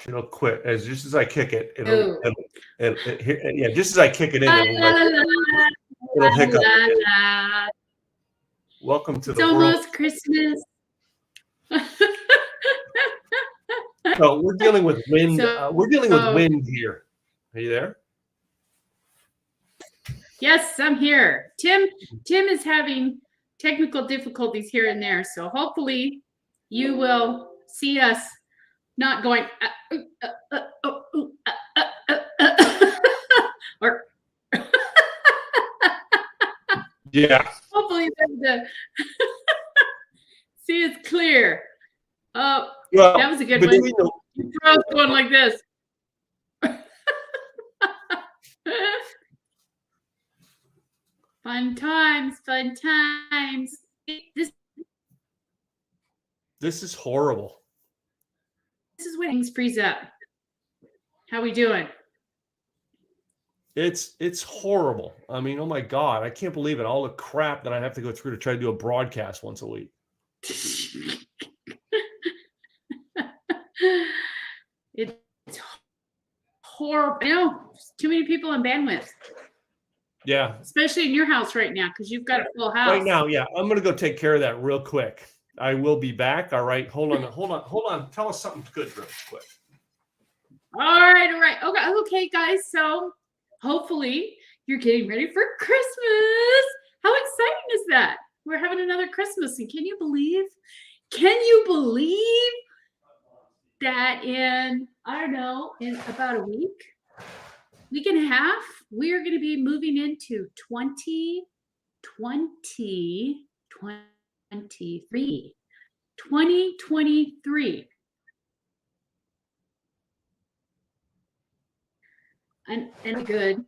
watch. It'll quit just as I kick it. Oh. Yeah, just as I kick it in, it'll hiccup. Welcome to it's the world. It's almost Christmas. So we're dealing with wind. We're dealing with wind here. Are you there? Yes, I'm here. Tim is having technical difficulties here and there, so hopefully you will see us not going or yeah. Hopefully the see it's clear. Well, that was a good one. Your throat's going like this. Fun times, fun times. This is horrible. This is when things freeze up. How we doing? It's horrible. I mean, oh my God, I can't believe it. All the crap that I have to go through to try to do a broadcast once a week. It's horrible. I know, too many people on bandwidth. Yeah. Especially in your house right now, because you've got a full house. Right now, yeah. I'm going to go take care of that real quick. I will be back. All right. Hold on. Tell us something good real quick. All right. Okay, guys. So hopefully you're getting ready for Christmas. How exciting is that? We're having another Christmas. And can you believe that in about a week and a half, we are going to be moving into 2023. And a good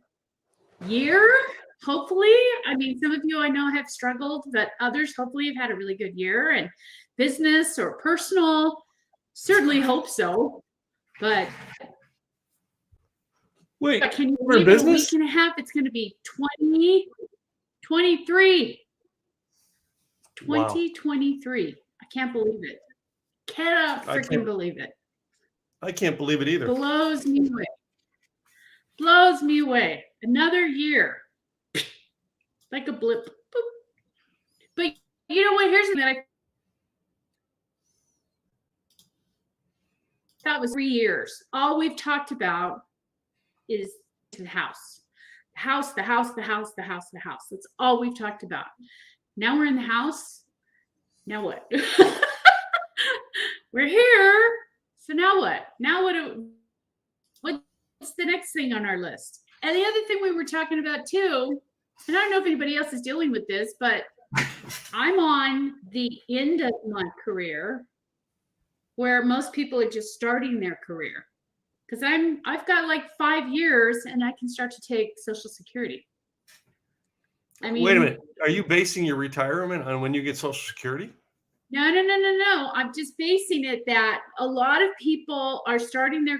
year, hopefully. I mean, some of you I know have struggled, but others hopefully have had a really good year, and business or personal, certainly hope so. But wait, can you believe in a week and a half it's going to be 2023? 2023. Wow. I can't believe it. Cannot freaking believe it. I can't believe it either. Blows me away. Another year. Like a blip. Boop. But you know what? Here's something that I thought was 3 years. All we've talked about is the house. The house. That's all we've talked about. Now we're in the house. Now what? We're here. So now what? What's the next thing on our list? And the other thing we were talking about too, and I don't know if anybody else is dealing with this, but I'm on the end of my career where most people are just starting their career. Because I've got like 5 years and I can start to take Social Security. I mean, wait a minute. Are you basing your retirement on when you get Social Security? No. I'm just basing it that a lot of people are starting their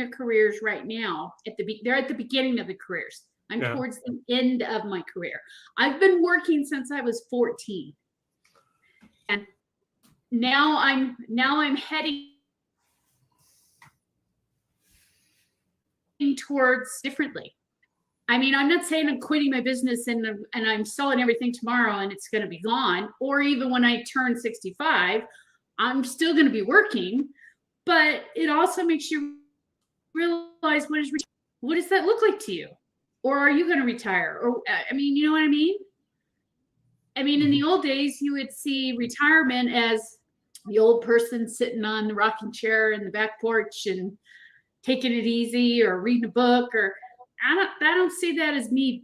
careers right now. They're at the beginning of the careers. I'm towards the end of my career. I've been working since I was 14, and now I'm heading towards differently. I mean, I'm not saying I'm quitting my business and I'm selling everything tomorrow and it's going to be gone, or even when I turn 65, I'm still going to be working. But it also makes you realize what does that look like to you? Or are you going to retire? Or, I mean, you know what I mean? I mean, in the old days, you would see retirement as the old person sitting on the rocking chair in the back porch and taking it easy or reading a book, or I don't see that as me.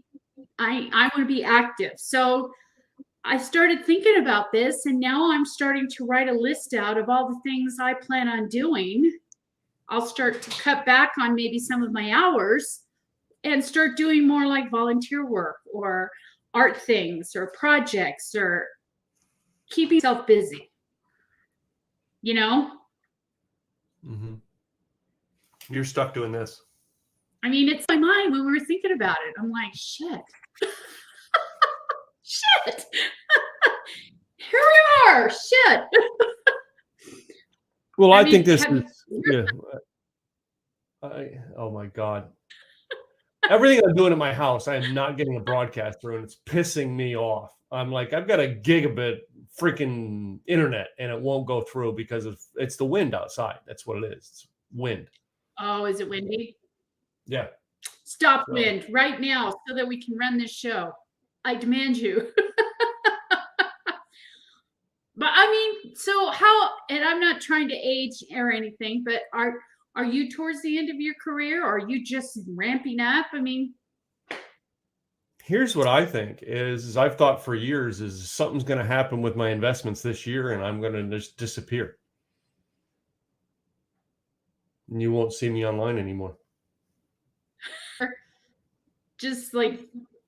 I want to be active. So I started thinking about this, and now I'm starting to write a list out of all the things I plan on doing. I'll start to cut back on maybe some of my hours and start doing more like volunteer work or art things or projects or keeping myself busy. You know? Mm-hmm. You're stuck doing this. I mean, it's my mind when we were thinking about it. I'm like, shit. Shit. Here we are. Shit. Well, I think this is, Oh my God. Everything I'm doing at my house, I am not getting a broadcast through, and it's pissing me off. I'm like, I've got a gigabit freaking internet, and it won't go through because it's the wind outside. That's what it is. It's wind. Oh, is it windy? Yeah. Stop So, wind right now so that we can run this show. I demand you. But I mean, so how, and I'm not trying to age or anything, but are you towards the end of your career, or are you just ramping up? I mean, here's what I think is I've thought for years is something's going to happen with my investments this year, and I'm going to just disappear. And you won't see me online anymore. just like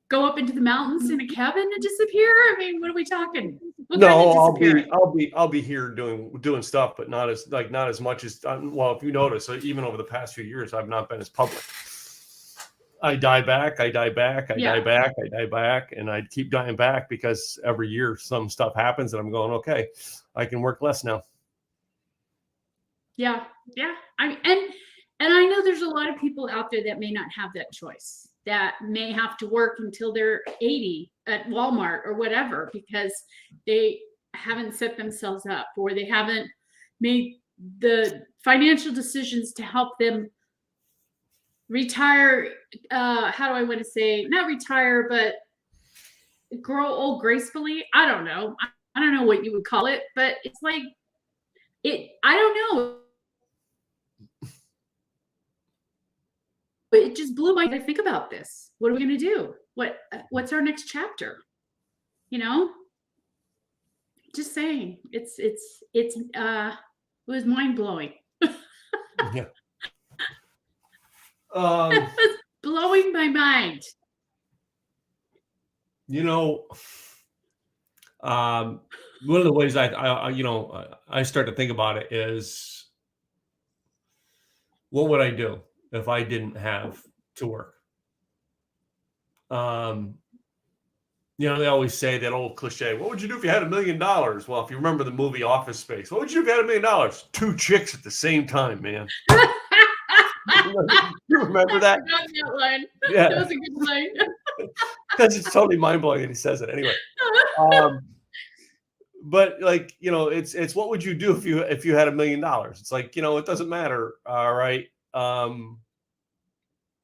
go up into the mountains in a cabin and disappear? I mean, what are we talking? What kind No, of disappearing? I'll be here doing stuff, but not as much as well. If you notice, even over the past few years, I've not been as public. I die back, I die back, I Yeah. die back, I die back, and I keep dying back because every year some stuff happens, and I'm going, okay, I can work less now. Yeah, yeah. And I know there's a lot of people out there that may not have that choice, that may have to work until they're 80 at Walmart or whatever because they haven't set themselves up, or they haven't made the financial decisions to help them retire. How do I want to say, not retire, but grow old gracefully? I don't know. I don't know what you would call it, but it's like I don't know. It just blew my mind to think about this. What are we going to do? What's our next chapter? You know, just saying. It was mind blowing. Yeah. It was blowing my mind. You know, one of the ways I start to think about it is, what would I do if I didn't have to work? They always say that old cliche, what would you do if you had $1 million? Well, if you remember the movie Office Space, what would you do if you had $1 million? 2 chicks at the same time, man. You remember that? I forgot that line. Yeah. That was a good line. Because it's totally mind-blowing that he says it anyway. But it's what would you do if you had $1 million? It's like, it doesn't matter. All right.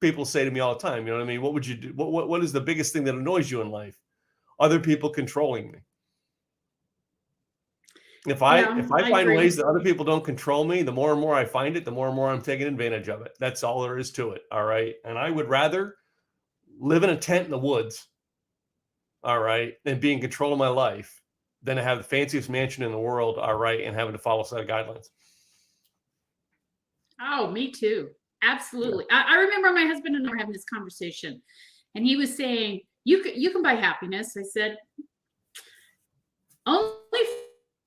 People say to me all the time, you know what I mean? What would you do? What is the biggest thing that annoys you in life? Other people controlling me. If I find ways that other people don't control me, the more and more I find it, the more and more I'm taking advantage of it. That's all there is to it. All right. And I would rather live in a tent in the woods, all right, and be in control of my life than to have the fanciest mansion in the world, all right, and having to follow a set of guidelines. Oh, me too. Absolutely. Yeah. I remember my husband and I were having this conversation, and he was saying, you can buy happiness. I said, only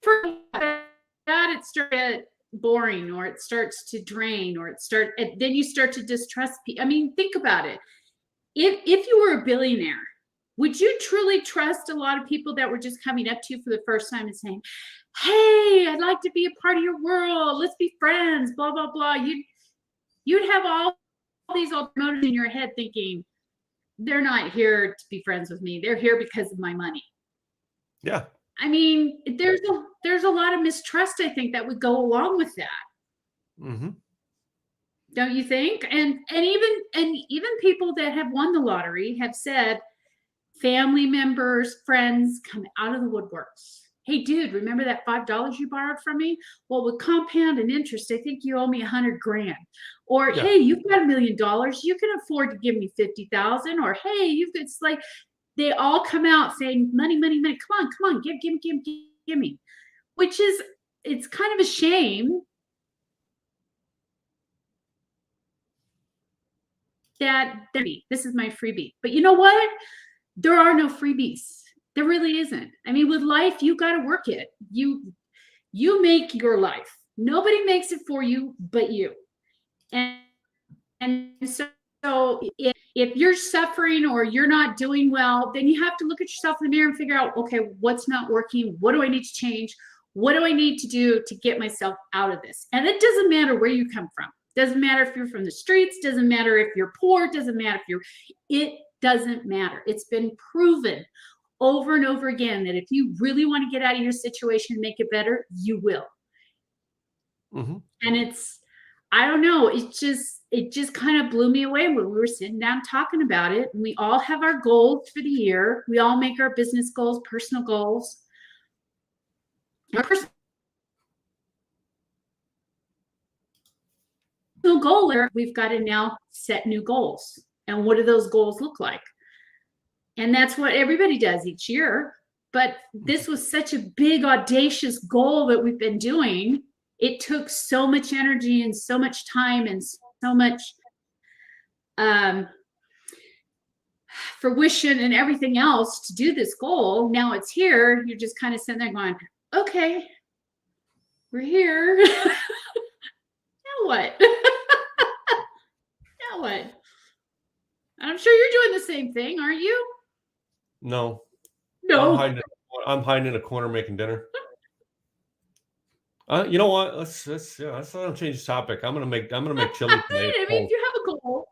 for that it starts boring, or it starts to drain, or then you start to distrust people. I mean, think about it. If you were a billionaire, would you truly trust a lot of people that were just coming up to you for the first time and saying, hey, I'd like to be a part of your world. Let's be friends, blah, blah, blah. You'd have all these alternatives in your head thinking, they're not here to be friends with me. They're here because of my money. Yeah. I mean, there's a lot of mistrust, I think, that would go along with that. Mm-hmm. Don't you think? And even people that have won the lottery have said, family members, friends come out of the woodworks. Hey, dude, remember that $5 you borrowed from me? Well, with compound and interest, I think you owe me $100,000. Or, yeah. Hey, you've got $1 million. You can afford to give me $50,000. Or, hey, it's like they all come out saying, money, money, money. Come on, give me. Which is, it's kind of a shame that this is my freebie. But you know what? There are no freebies. There really isn't. I mean, with life, you got to work it. You make your life. Nobody makes it for you but you. And so if you're suffering or you're not doing well, then you have to look at yourself in the mirror and figure out, okay, what's not working? What do I need to change? What do I need to do to get myself out of this? And it doesn't matter where you come from. Doesn't matter if you're from the streets, doesn't matter if you're poor, doesn't matter if it doesn't matter. It's been proven over and over again that if you really want to get out of your situation and make it better, you will. Mm-hmm. And I don't know, it just kind of blew me away when we were sitting down talking about it. And we all have our goals for the year. We all make our business goals, personal goals. Our personal goal, we've got to now set new goals. And what do those goals look like? And that's what everybody does each year. But this was such a big, audacious goal that we've been doing. It took so much energy and so much time and so much fruition and everything else to do this goal. Now it's here. You're just kind of sitting there going, okay, we're here. Now what? Now what? I'm sure you're doing the same thing, aren't you? No. No. I'm hiding in a corner making dinner. You know what? Let's not change the topic. I'm gonna make chili today. I mean, if you have a goal.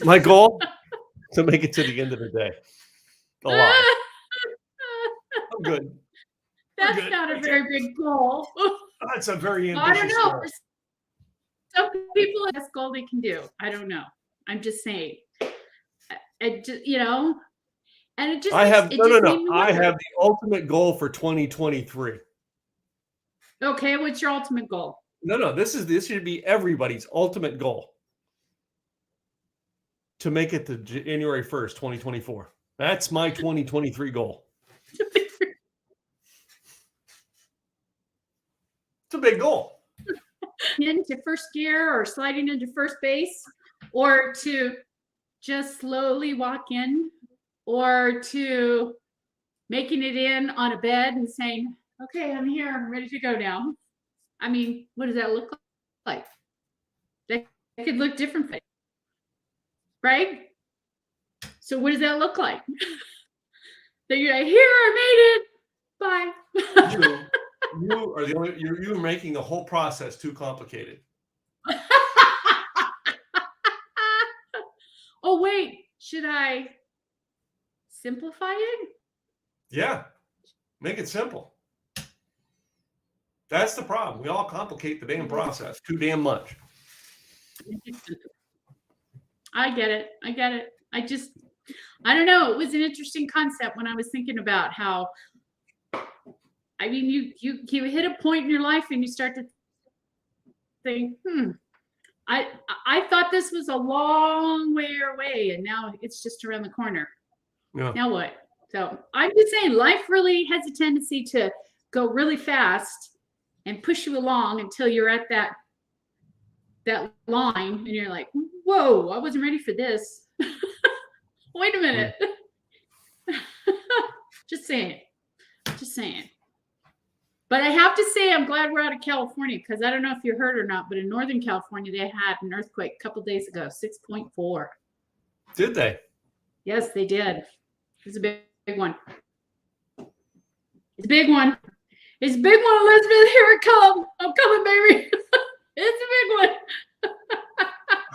My goal to make it to the end of the day alive. I'm good. That's not a very big goal. That's a very ambitious I don't know. goal. For some people, that's goal they can do. I don't know. I'm just saying. And it just I have no. I have the ultimate goal for 2023. Okay, what's your ultimate goal? No. This should be everybody's ultimate goal. To make it to January 1st, 2024. That's my 2023 goal. It's a big goal. Into first gear or sliding into first base, or to just slowly walk in, or to making it in on a bed and saying, okay, I'm here, I'm ready to go now. I mean, what does that look like? That could look different, right? So what does that look like? That you're like, here, I made it, bye. You are the only, you're making the whole process too complicated. Oh, wait, should I simplify it? Yeah, make it simple. That's the problem. We all complicate the damn process too damn much. I get it. I don't know. It was an interesting concept when I was thinking about how, I mean, you hit a point in your life and you start to think, I thought this was a long way away, and now it's just around the corner. Yeah. Now what? So I'm just saying, life really has a tendency to go really fast and push you along until you're at that line, and you're like, whoa, I wasn't ready for this. Wait a minute. Just saying. But I have to say, I'm glad we're out of California, because I don't know if you heard or not, but in Northern California, they had an earthquake a couple days ago, 6.4. Did they? Yes, they did. It's a big one. It's a big one. It's a big one, Elizabeth. Here it comes. I'm coming, baby. It's a big one.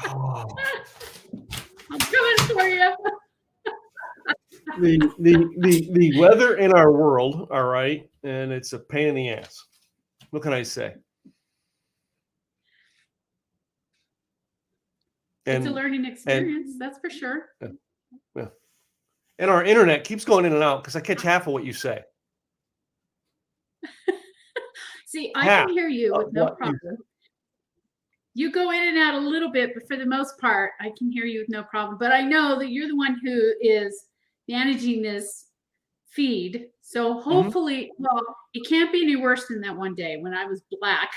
Oh. I'm coming for you. The weather in our world, all right, and it's a pain in the ass. What can I say? It's a learning experience, that's for sure. Yeah. And our internet keeps going in and out because I catch half of what you say. See, I can hear you with no problem. You go in and out a little bit, but for the most part, I can hear you with no problem. But I know that you're the one who is managing this feed. So hopefully, well, it can't be any worse than that one day when I was black.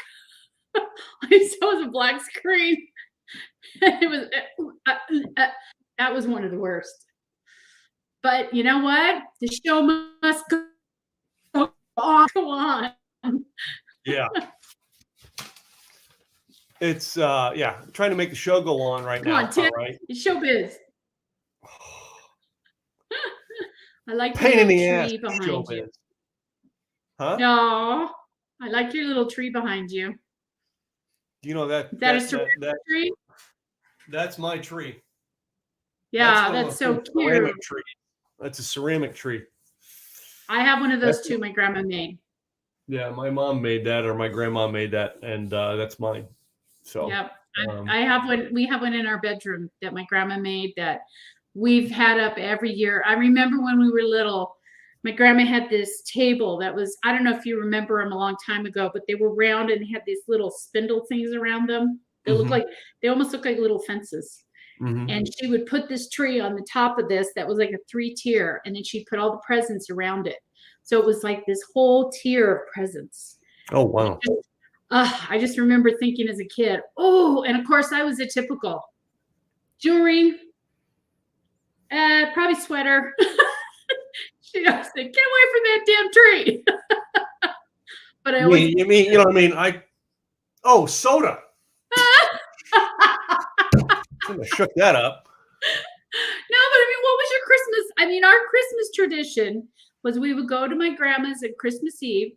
I saw it was a black screen. It was that was one of the worst. But you know what? The show must go on. Yeah. It's trying to make the show go on right now. Come on, Tim. All right. It's showbiz. I like pain in the ass. Tree behind you. Huh? No, I like your little tree behind you. You know that Is that a ceramic tree? that's my tree. Yeah, that's so cute. Ceramic tree. That's a ceramic tree. I have one of those too. My grandma made. Yeah, my mom made that, or my grandma made that, and that's mine. So yep, I have one. We have one in our bedroom that my grandma made that we've had up every year. I remember when we were little, my grandma had this table that was, I don't know if you remember them a long time ago, but they were round and had these little spindle things around them. They look like, they almost look like little fences. And she would put this tree on the top of this that was like a 3-tier, and then she'd put all the presents around it. So it was like this whole tier of presents. Oh, wow. I just remember thinking as a kid, oh, and of course I was a typical jewelry, probably sweater. She said, get away from that damn tree. But I always, you mean, you know what I mean? Oh, soda. I shook that up. No, but I mean, what was your Christmas? I mean, our Christmas tradition was we would go to my grandma's at Christmas Eve.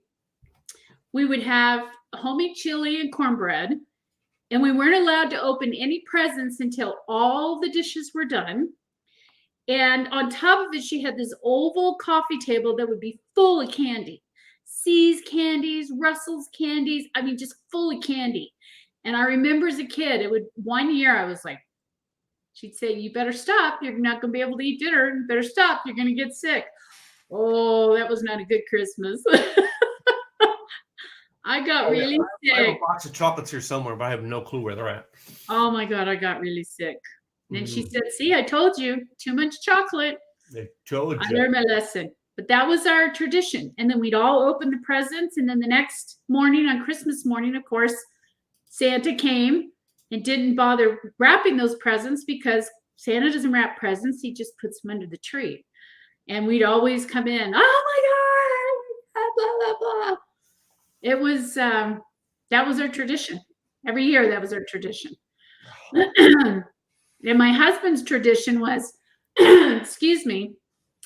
We would have homemade chili and cornbread, and we weren't allowed to open any presents until all the dishes were done. And on top of it, she had this oval coffee table that would be full of candy. See's candies, Russell's candies. I mean, just full of candy. And I remember as a kid, it would, one year I was like, she'd say, you better stop. You're not going to be able to eat dinner. You better stop. You're going to get sick. Oh, that was not a good Christmas. I got really sick. I have a box of chocolates here somewhere, but I have no clue where they're at. Oh my God, I got really sick. And she said, see, I told you, too much chocolate. They told you. I learned my lesson. But that was our tradition. And then we'd all open the presents. And then the next morning, on Christmas morning, of course, Santa came and didn't bother wrapping those presents because Santa doesn't wrap presents. He just puts them under the tree. And we'd always come in, oh my God, blah, blah, blah. It was, that was our tradition. Every year, that was our tradition. And my husband's tradition was, excuse me,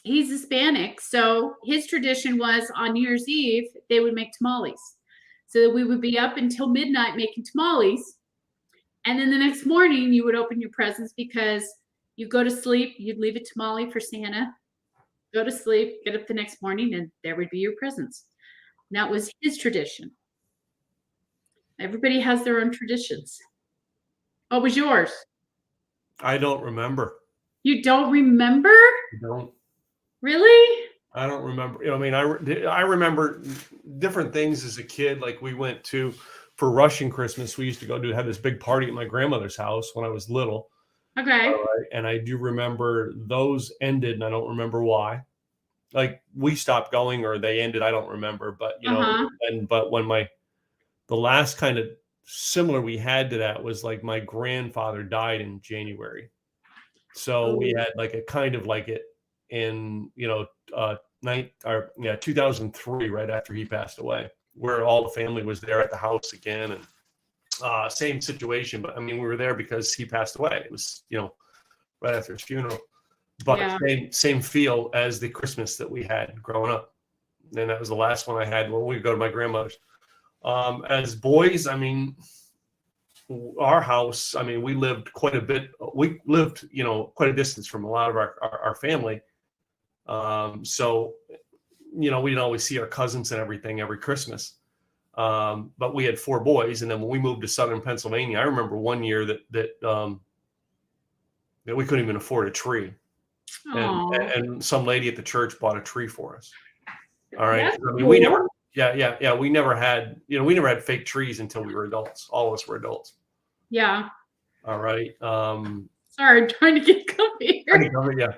he's Hispanic. So his tradition was on New Year's Eve, they would make tamales. So that we would be up until midnight making tamales. And then the next morning you would open your presents because you go to sleep, you'd leave a tamale for Santa, go to sleep, get up the next morning, and there would be your presents. And that was his tradition. Everybody has their own traditions. What was yours? I don't remember. You don't remember? I don't. Really? I don't remember. You know, I mean, I remember different things as a kid. Like we went to, for Russian Christmas, we used to go have this big party at my grandmother's house when I was little. Okay. And I do remember those ended, and I don't remember why. Like we stopped going or they ended. I don't remember, but you know, but when the last kind of similar we had to that was like my grandfather died in January. So we had like a kind of like it in, you know, 2003, right after he passed away, where all the family was there at the house again. And same situation, but I mean, we were there because he passed away. It was, you know, right after his funeral, but same feel as the Christmas that we had growing up. And that was the last one I had when we go to my grandmother's. As boys, I mean, our house, I mean, we lived quite a bit. We lived, you know, quite a distance from a lot of our family. So, you know, we didn't always see our cousins and everything every Christmas. But we had 4 boys. And then when we moved to Southern Pennsylvania, I remember one year that we couldn't even afford a tree. And some lady at the church bought a tree for us. All right. That's I mean, cool. we never, we never had, you know, we never had fake trees until we were adults. All of us were adults. Yeah. All right. Sorry, I'm trying to get comfy here. Yeah.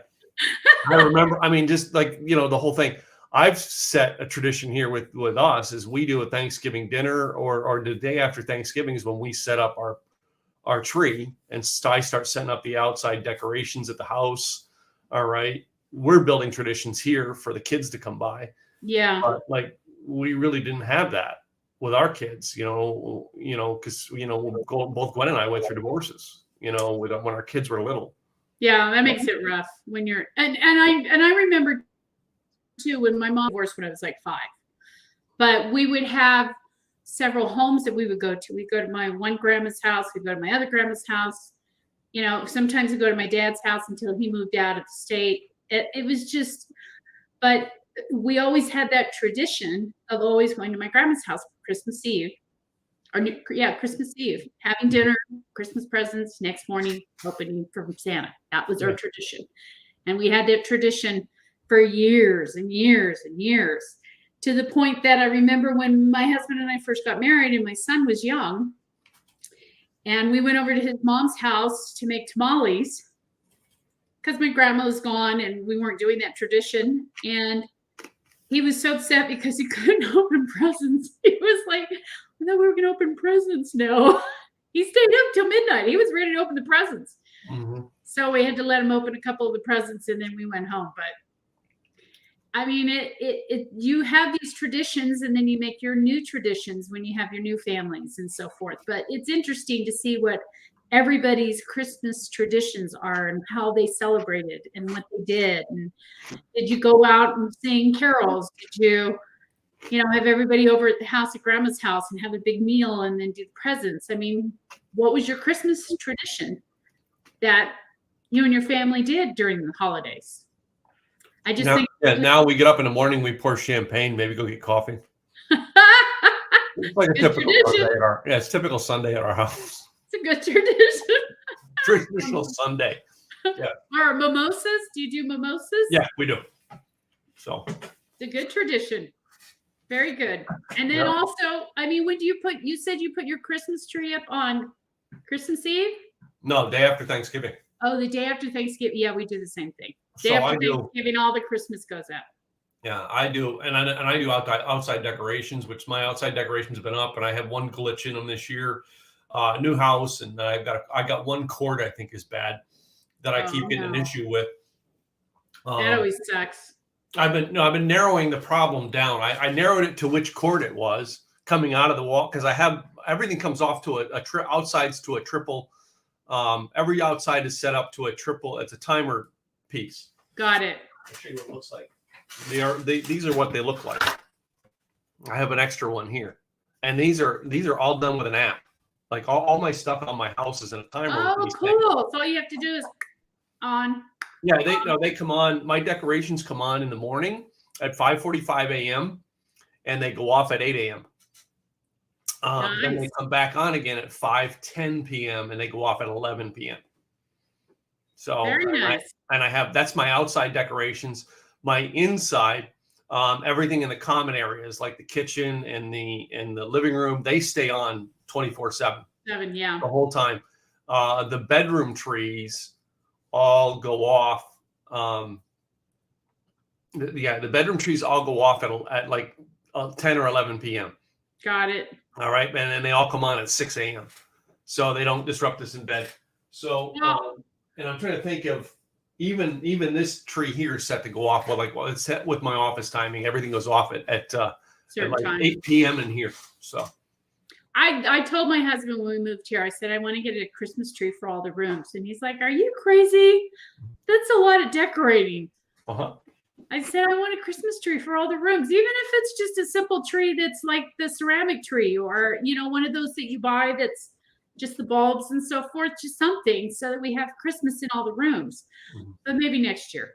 I remember, I mean, just like, you know, the whole thing. I've set a tradition here with us is we do a Thanksgiving dinner or the day after Thanksgiving is when we set up our tree and I start setting up the outside decorations at the house. All right. We're building traditions here for the kids to come by. Yeah. But like we really didn't have that with our kids, you know, because, you know, both Gwen and I went through divorces, you know, when our kids were little. Yeah, that makes it rough when you're and I remember too when my mom divorced when I was like 5. But we would have several homes that we would go to. We'd go to my one grandma's house. We'd go to my other grandma's house. You know, sometimes we'd go to my dad's house until he moved out of the state. It was just, but we always had that tradition of always going to my grandma's house for Christmas Eve. Christmas Eve, having dinner, Christmas presents, next morning opening from Santa. That was our tradition. And we had that tradition for years and years and years, to the point that I remember when my husband and I first got married and my son was young, and we went over to his mom's house to make tamales because my grandma was gone and we weren't doing that tradition. And he was so upset because he couldn't open presents. He was like, I thought we were going to open presents. No, he stayed up till midnight. He was ready to open the presents. Mm-hmm. So we had to let him open a couple of the presents and then we went home. But I mean, you have these traditions and then you make your new traditions when you have your new families and so forth. But it's interesting to see what everybody's Christmas traditions are and how they celebrated and what they did. And did you go out and sing carols? Did you know, have everybody over at the house at grandma's house and have a big meal and then do presents? I mean, what was your Christmas tradition that you and your family did during the holidays? I just think now we get up in the morning, we pour champagne, maybe go get coffee. It's like a typical Sunday at our, it's typical Sunday at our house. It's a good tradition. Traditional Sunday. Yeah. Or mimosas? Do you do mimosas? Yeah, we do. So it's a good tradition. Very good. And then also, I mean, when do you said you put your Christmas tree up on Christmas Eve? No, day after Thanksgiving. Oh, the day after Thanksgiving. Yeah, we do the same thing. Day after Thanksgiving, all the Christmas goes up. Yeah, I do. And I do outside decorations, which my outside decorations have been up, and I have one glitch in them this year. New house, and I got one cord I think is bad that I keep getting an issue with. That always sucks. I've been narrowing the problem down. I narrowed it to which cord it was coming out of the wall, because I have everything comes off to outsides to a triple. Every outside is set up to a triple. It's a timer piece. Got it. I'll show you what it looks like. These are what they look like. I have an extra one here, and these are all done with an app. Like all my stuff on my house is in a timer. Oh, cool! So all you have to do is on. Yeah, they come on. My decorations come on in the morning at 5:45 a.m. and they go off at 8 a.m. Nice. Then they come back on again at 5:10 p.m. and they go off at 11 p.m. So very nice. I have, that's my outside decorations. My inside, everything in the common areas like the kitchen and the living room, they stay on 24/7. Yeah. The whole time. The bedroom trees all go off. The bedroom trees all go off at like 10 or 11 p.m. Got it. All right. And then they all come on at 6 a.m. So they don't disrupt us in bed. So, and I'm trying to think of even this tree here is set to go off. It's set with my office timing. Everything goes off at like 8 p.m. in here. So I told my husband when we moved here, I said, I want to get a Christmas tree for all the rooms. And he's like, are you crazy? That's a lot of decorating. Uh-huh. I said, I want a Christmas tree for all the rooms, even if it's just a simple tree that's like the ceramic tree, or, you know, one of those that you buy that's just the bulbs and so forth, just something so that we have Christmas in all the rooms. Mm-hmm. But maybe next year.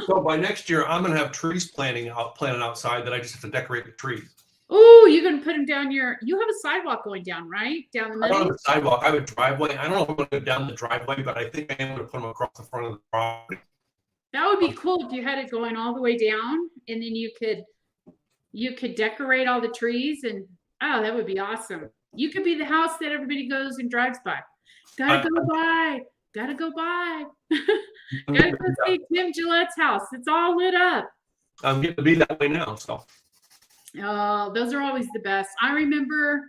So by next year, I'm going to have trees planted outside that I just have to decorate the trees. Oh, you're going to put them down you have a sidewalk going down, right? Down the middle? I don't have a sidewalk. I have a driveway. I don't know if I'm going to go down the driveway, but I think I am going to put them across the front of the property. That would be cool if you had it going all the way down, and then you could decorate all the trees, and that would be awesome. You could be the house that everybody goes and drives by. Gotta go by. Gotta go see Tim Gillette's house. It's all lit up. I'm getting to be that way now. So. Oh, those are always the best. I remember,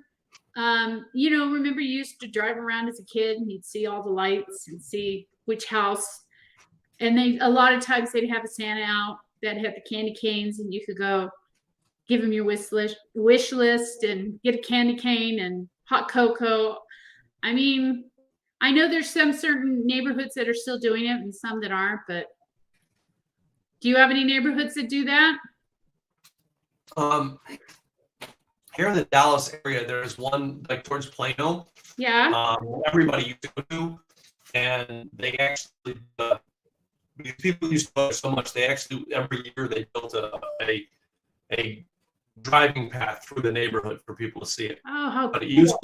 remember you used to drive around as a kid and you'd see all the lights and see which house. And a lot of times they'd have a Santa out that had the candy canes, and you could go give them your wish list and get a candy cane and hot cocoa. I mean, I know there's some certain neighborhoods that are still doing it and some that aren't, but do you have any neighborhoods that do that? here in the Dallas area, there's one like towards Plano. Yeah. Everybody used to go to, and they actually because people used to go so much, they actually every year they built a driving path through the neighborhood for people to see it. Oh, how But cool. it used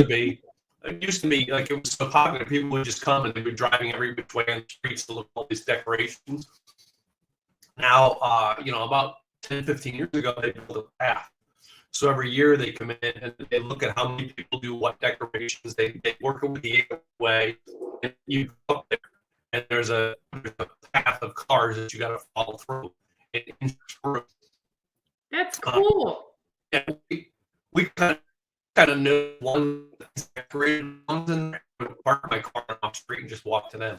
to be like it was so popular, people would just come and they'd be driving every which way on the streets to look at all these decorations. Now, about 10, 15 years ago, they built a path. So every year they come in and they look at how many people do what decorations. They work with the way, and you go up there, and there's a path of cars that you got to follow through. That's cool. And we kind of knew one decorated ones, and park my car off the street and just walk to them.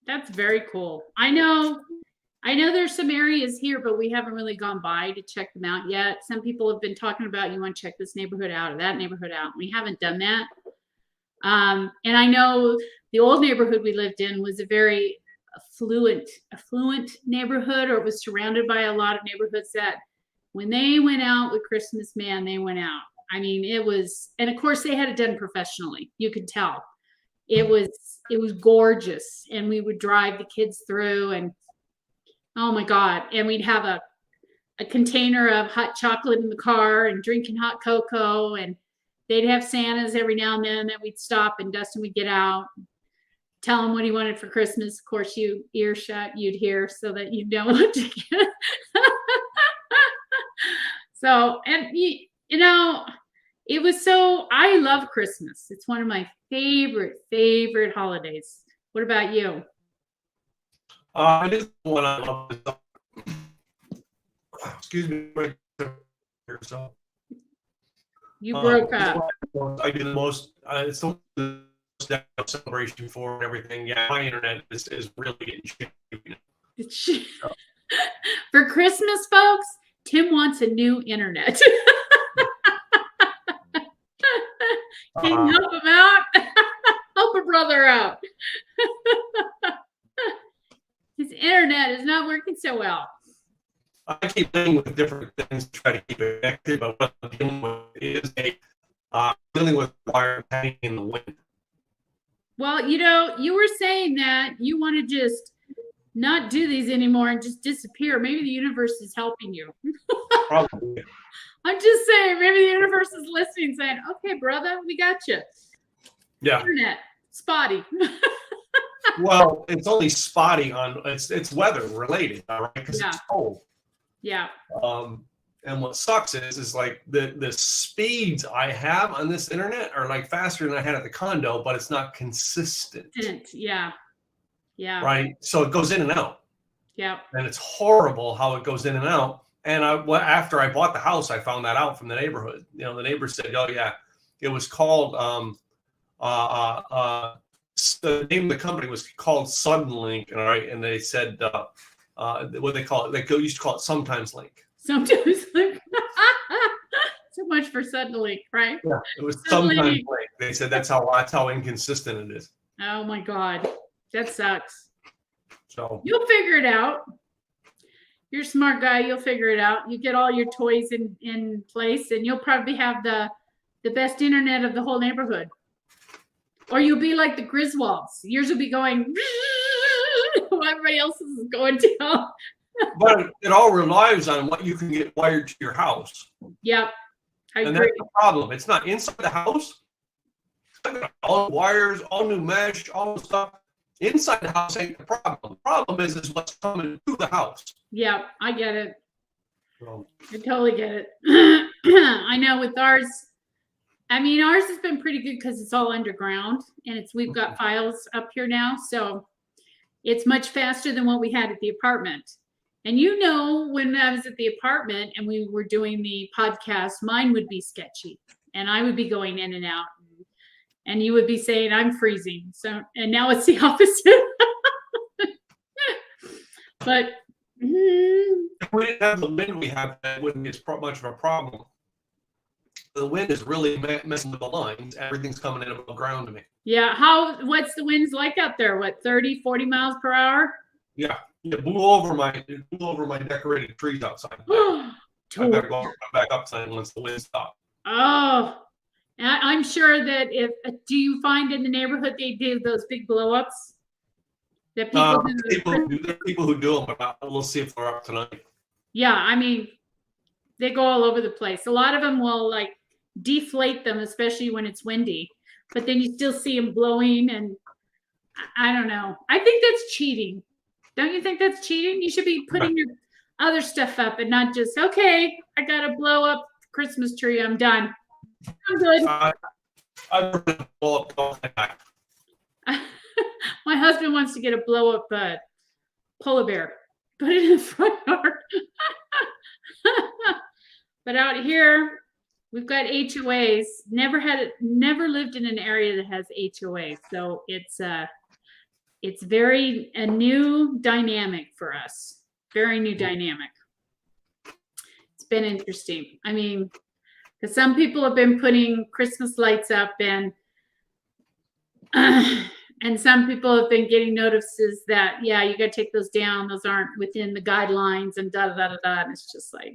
That's very cool. I know there's some areas here, but we haven't really gone by to check them out yet. Some people have been talking about, you want to check this neighborhood out or that neighborhood out. We haven't done that. And I know the old neighborhood we lived in was a very affluent neighborhood, or it was surrounded by a lot of neighborhoods that when they went out with Christmas, man, they went out. I mean, it was, and of course they had it done professionally. You could tell it was gorgeous. And we would drive the kids through, and oh my God. And we'd have a container of hot chocolate in the car and drinking hot cocoa. And they'd have Santas every now and then that we'd stop, and Dustin would get out, tell him what he wanted for Christmas. Of course, you earshot, you'd hear so that you know what to get. So, and it was so, I love Christmas. It's one of my favorite holidays. What about you? It is one I love. Excuse me. So, You broke up. I do the most. It's the most celebration for and everything. Yeah, my internet is really getting shit. For Christmas, folks, Tim wants a new internet. Can you help him out? Help a brother out. His internet is not working so well. I keep dealing with different things to try to keep it connected, but what I'm dealing with is dealing with wire hanging in the wind. Well, you were saying that you want to just not do these anymore and just disappear. Maybe the universe is helping you. Probably. I'm just saying, maybe the universe is listening, saying, "Okay, brother, we got you." Yeah. Internet spotty. Well, it's only spotty on it's weather related, all right? Because it's cold. Yeah. And what sucks is like the speeds I have on this internet are like faster than I had at the condo, but it's not consistent. Yeah. Yeah. Right. So it goes in and out. Yeah. And it's horrible how it goes in and out. And after I bought the house, I found that out from the neighborhood. The neighbor said, "Oh yeah, it was called the name of the company was called Suddenlink, all right." And they said what they call it, they used to call it Sometimes Link. Sometimes Link. So much for Suddenlink, right? Yeah, it was Sometimes Link. They said that's how inconsistent it is. Oh my God, that sucks. So you'll figure it out. You're a smart guy. You'll figure it out. You get all your toys in place, and you'll probably have the best internet of the whole neighborhood. Or you'll be like the Griswolds. Yours will be going while everybody else is going down. But it all relies on what you can get wired to your house. Yep. And that's the problem. It's not inside the house. All wires, all new mesh, all the stuff. Inside the house ain't the problem. The problem is what's coming to the house. Yeah, I get it. So, I totally get it. I know with ours, I mean, ours has been pretty good because it's all underground, and we've got files up here now, so it's much faster than what we had at the apartment. And when I was at the apartment and we were doing the podcast, mine would be sketchy, and I would be going in and out. And you would be saying, "I'm freezing." So, and now it's the opposite. But if we didn't have the wind we have, that wouldn't be much of a problem. The wind is really messing with the lines. Everything's coming in above ground to me. Yeah. What's the winds like out there? What, 30, 40 miles per hour? Yeah. It blew over my decorated trees outside. I got to go back outside once the wind stopped. Oh, I'm sure that do you find in the neighborhood they do those big blow ups? That people do. There are people who do them, but we'll see if they're up tonight. Yeah, I mean, they go all over the place. A lot of them will like deflate them, especially when it's windy. But then you still see them blowing, and I don't know. I think that's cheating. Don't you think that's cheating? You should be putting your other stuff up and not just, okay, I got to blow up the Christmas tree. I'm done. I'm good. My husband wants to get a blow up polar bear, put it in the front yard. But out here, we've got HOAs. Never lived in an area that has HOAs, so it's a new dynamic for us. Very new dynamic. It's been interesting. I mean, because some people have been putting Christmas lights up, and some people have been getting notices that, yeah, you got to take those down. Those aren't within the guidelines, and da da da da. And it's just like,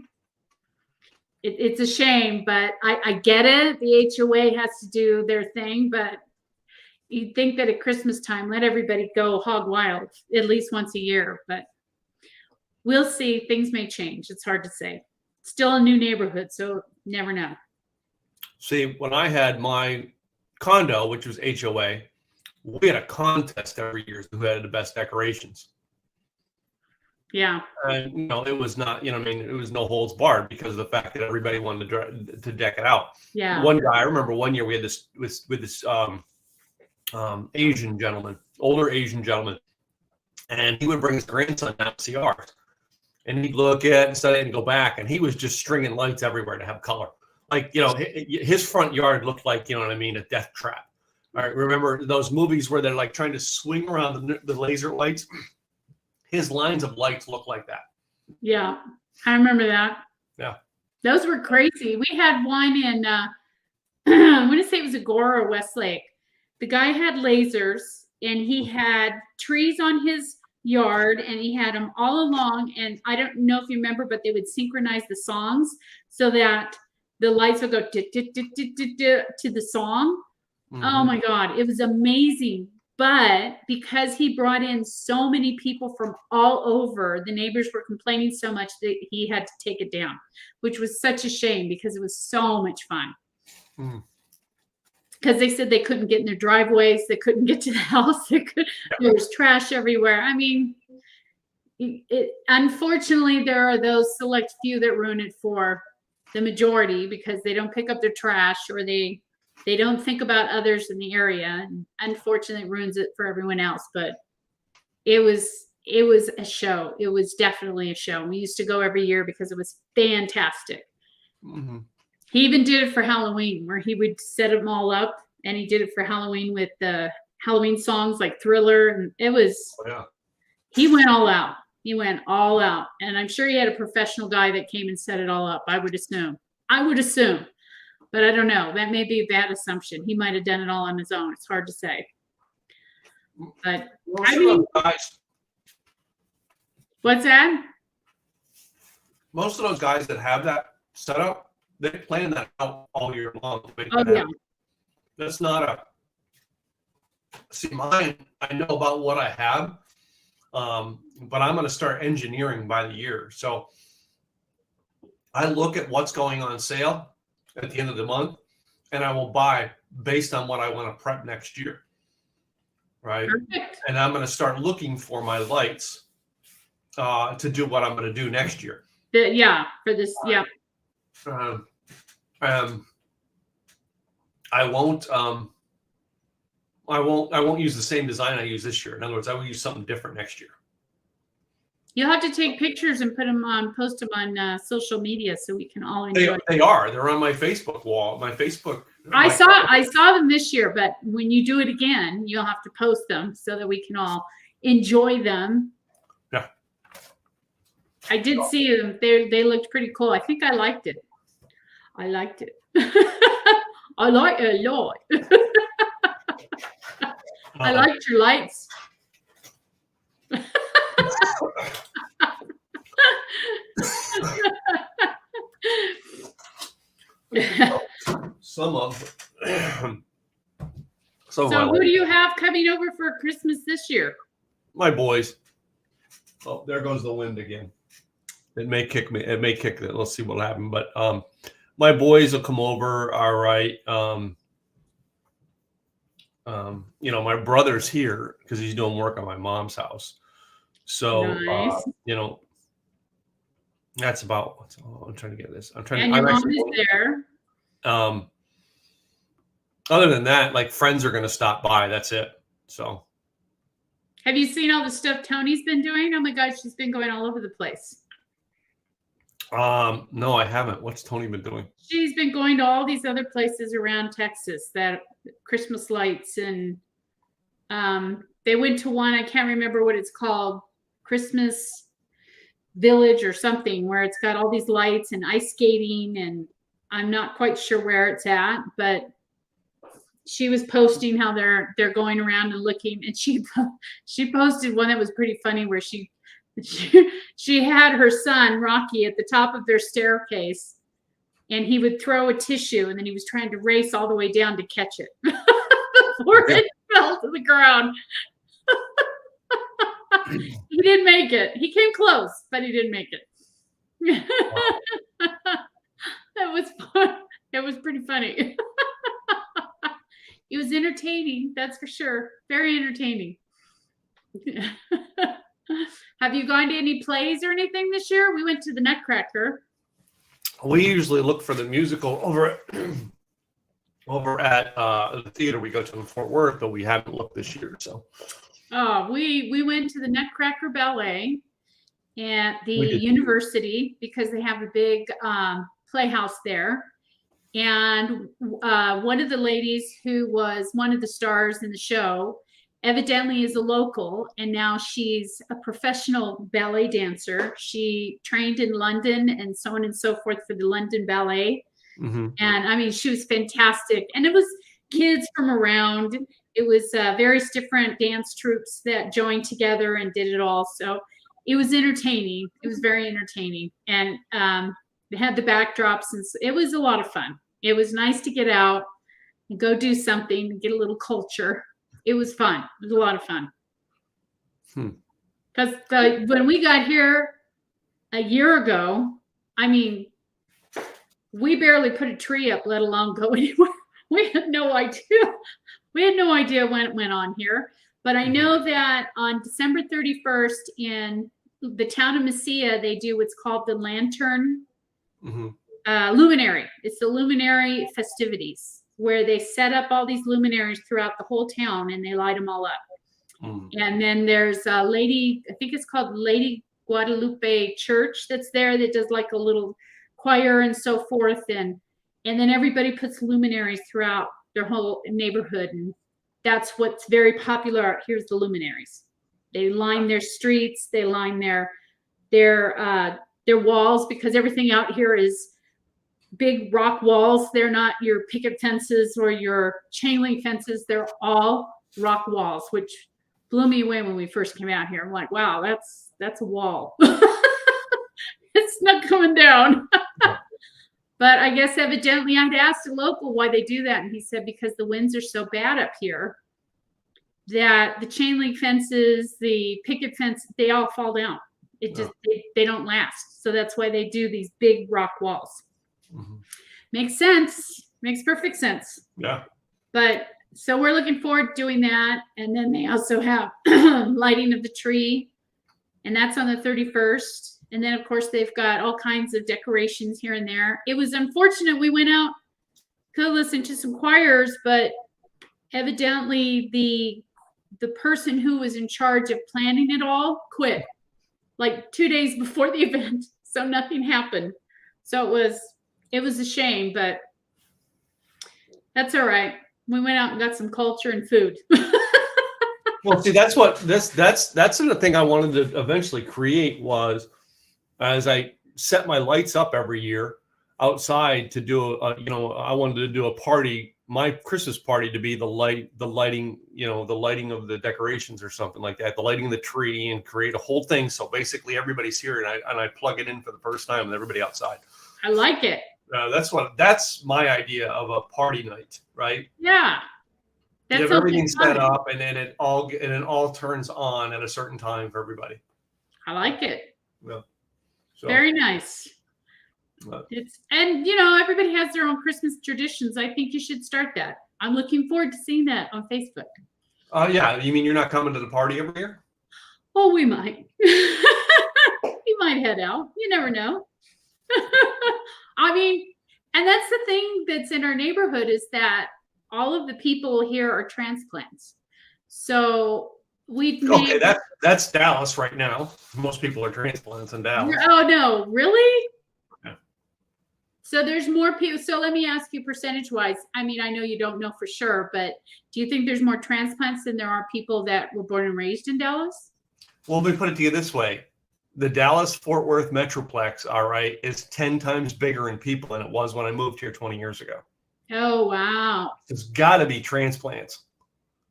it's a shame, but I get it. The HOA has to do their thing, but you'd think that at Christmas time, let everybody go hog wild at least once a year. But we'll see. Things may change. It's hard to say. Still a new neighborhood, so never know. See, when I had my condo, which was HOA, we had a contest every year who had the best decorations. Yeah. And, it was not, it was no holds barred because of the fact that everybody wanted to deck it out. Yeah. One guy, I remember one year we had this with this Asian gentleman, older Asian gentleman, and he would bring his grandson down to see ours. And he'd look at it and study it and go back, and he was just stringing lights everywhere to have color. Like, his front yard looked like, a death trap. All right, remember those movies where they're like trying to swing around the laser lights? His lines of lights look like that. Yeah, I remember that. Yeah. Those were crazy. We had one in, I want to say it was Agora or Westlake. The guy had lasers, and he had trees on his yard, and he had them all along. And I don't know if you remember, but they would synchronize the songs so that the lights would go to the song. Mm-hmm. Oh my God, it was amazing. But because he brought in so many people from all over, the neighbors were complaining so much that he had to take it down, which was such a shame because it was so much fun. Because they said they couldn't get in their driveways, they couldn't get to the house, there was trash everywhere. I mean, unfortunately, there are those select few that ruin it for the majority because they don't pick up their trash, or they don't think about others in the area, and unfortunately it ruins it for everyone else. But it was a show. It was definitely a show. We used to go every year because it was fantastic. Mm-hmm. He even did it for Halloween, where he would set them all up, and he did it for Halloween with the Halloween songs like Thriller, and it was, he went all out. He went all out, and I'm sure he had a professional guy that came and set it all up. I would assume, but I don't know. That may be a bad assumption. He might have done it all on his own. It's hard to say. But what's that? Most of those guys that have that set up, they plan that out all year long. Oh yeah. That's not mine. I know about what I have, but I'm going to start engineering by the year. So I look at what's going on sale at the end of the month, and I will buy based on what I want to prep next year. Right. Perfect. And I'm going to start looking for my lights to do what I'm going to do next year. For this. Yeah. I won't use the same design I use this year. In other words, I will use something different next year. You'll have to take pictures and post them on social media so we can all enjoy. They're on my Facebook wall. My Facebook. I saw them this year, but when you do it again, you'll have to post them so that we can all enjoy them. Yeah. I did see them. They looked pretty cool. I think I liked it. I like it a lot. I liked your lights. Some of So who do you have coming over for Christmas this year? my boys. Oh, there goes the wind again. It may kick me. It may kick it. Let's see what'll happen. But my boys will come over. All right. My brother's here because he's doing work on my mom's house. So Nice. that's about. I'm trying to get this. And your mom is there. Other than that, like friends are going to stop by. That's it. So. Have you seen all the stuff Tony's been doing? Oh my God, she's been going all over the place. No, I haven't. What's Tony been doing? She's been going to all these other places around Texas that Christmas lights, and they went to one, I can't remember what it's called, Christmas Village or something, where it's got all these lights and ice skating, and I'm not quite sure where it's at, but she was posting how they're going around and looking, and she posted one that was pretty funny where she had her son Rocky at the top of their staircase, and he would throw a tissue, and then he was trying to race all the way down to catch it before it fell to the ground. He didn't make it. He came close, but he didn't make it. That was fun. It was pretty funny. It was entertaining, that's for sure. Very entertaining. Have you gone to any plays or anything this year? We went to the Nutcracker. We usually look for the musical over at the theater we go to in Fort Worth, but we haven't looked this year. So, we went to the Nutcracker Ballet at the university because they have a big playhouse there. And one of the ladies who was one of the stars in the show evidently is a local, and now she's a professional ballet dancer. She trained in London and so on and so forth for the London Ballet. Mm-hmm. And I mean, she was fantastic. And it was kids from around. It was various different dance troupes that joined together and did it all. So it was entertaining. It was very entertaining. And they had the backdrops, and it was a lot of fun. It was nice to get out and go do something and get a little culture. It was fun. It was a lot of fun. Because when we got here a year ago, I mean, we barely put a tree up, let alone go anywhere. We had no idea. We had no idea when it went on here. But I know that on December 31st in the town of Mesilla, they do what's called the Lantern Luminary. It's the Luminary festivities, where they set up all these luminaries throughout the whole town and they light them all up. And then there's a lady, I think it's called Lady Guadalupe Church that's there that does like a little choir and so forth. And then everybody puts luminaries throughout their whole neighborhood. And that's what's very popular out here is the luminaries. They line their streets, they line their walls, because everything out here is big rock walls. They're not your picket fences or your chain link fences. They're all rock walls, which blew me away when we first came out here. I'm like, wow, that's a wall. It's not coming down. But I guess evidently I'd asked a local why they do that. And he said, because the winds are so bad up here that the chain link fences, the picket fence, they all fall down. It just, they don't last. So that's why they do these big rock walls. Makes sense. Makes perfect sense. Yeah. But so we're looking forward to doing that. And then they also have lighting of the tree, and that's on the 31st. And then of course they've got all kinds of decorations here and there. It was unfortunate we went out to listen to some choirs, but evidently the person who was in charge of planning it all quit like 2 days before the event. So nothing happened. So it was a shame, but that's all right. We went out and got some culture and food. Well, see, that's what that's the thing I wanted to eventually create was, as I set my lights up every year outside to do I wanted to do a party, my Christmas party, to be the lighting of the decorations or something like that, the lighting of the tree, and create a whole thing. So basically everybody's here and I plug it in for the first time with everybody outside. I like it. That's my idea of a party night, right? Yeah. You have everything set up, and then it all turns on at a certain time for everybody. I like it. Yeah. So, very nice. And everybody has their own Christmas traditions. I think you should start that. I'm looking forward to seeing that on Facebook. Yeah. You mean you're not coming to the party every year? Oh, we might. We might head out. You never know. I mean, and that's the thing that's in our neighborhood is that all of the people here are transplants. So we've made... Okay, that's Dallas right now. Most people are transplants in Dallas. Oh, no. Really? Yeah. So there's more people. So let me ask you percentage-wise. I mean, I know you don't know for sure, but do you think there's more transplants than there are people that were born and raised in Dallas? Well, let me put it to you this way. The Dallas-Fort Worth Metroplex, all right, is 10 times bigger in people than it was when I moved here 20 years ago. Oh, wow. There's got to be transplants.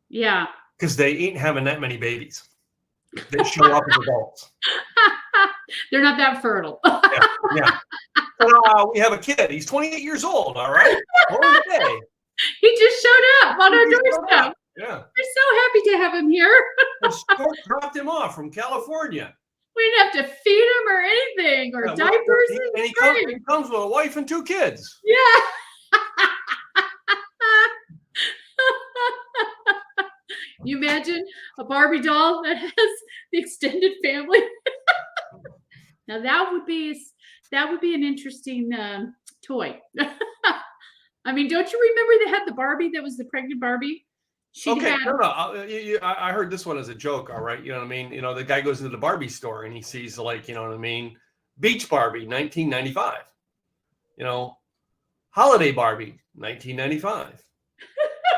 Yeah. Because they ain't having that many babies. They show up as adults. They're not that fertile. Yeah. We have a kid. He's 28 years old, all right? He just showed up on our doorstep. Yeah. We're so happy to have him here. Dropped him off from California. We didn't have to feed him or anything, or diapers. And he comes with a wife and 2 kids. Yeah. You imagine a Barbie doll that has the extended family? Now that would be an interesting toy. I mean, don't you remember they had the Barbie that was the pregnant Barbie? I heard this one as a joke. All right, you know what I mean. The guy goes into the Barbie store and he sees Beach Barbie, 1995. Holiday Barbie, 1995.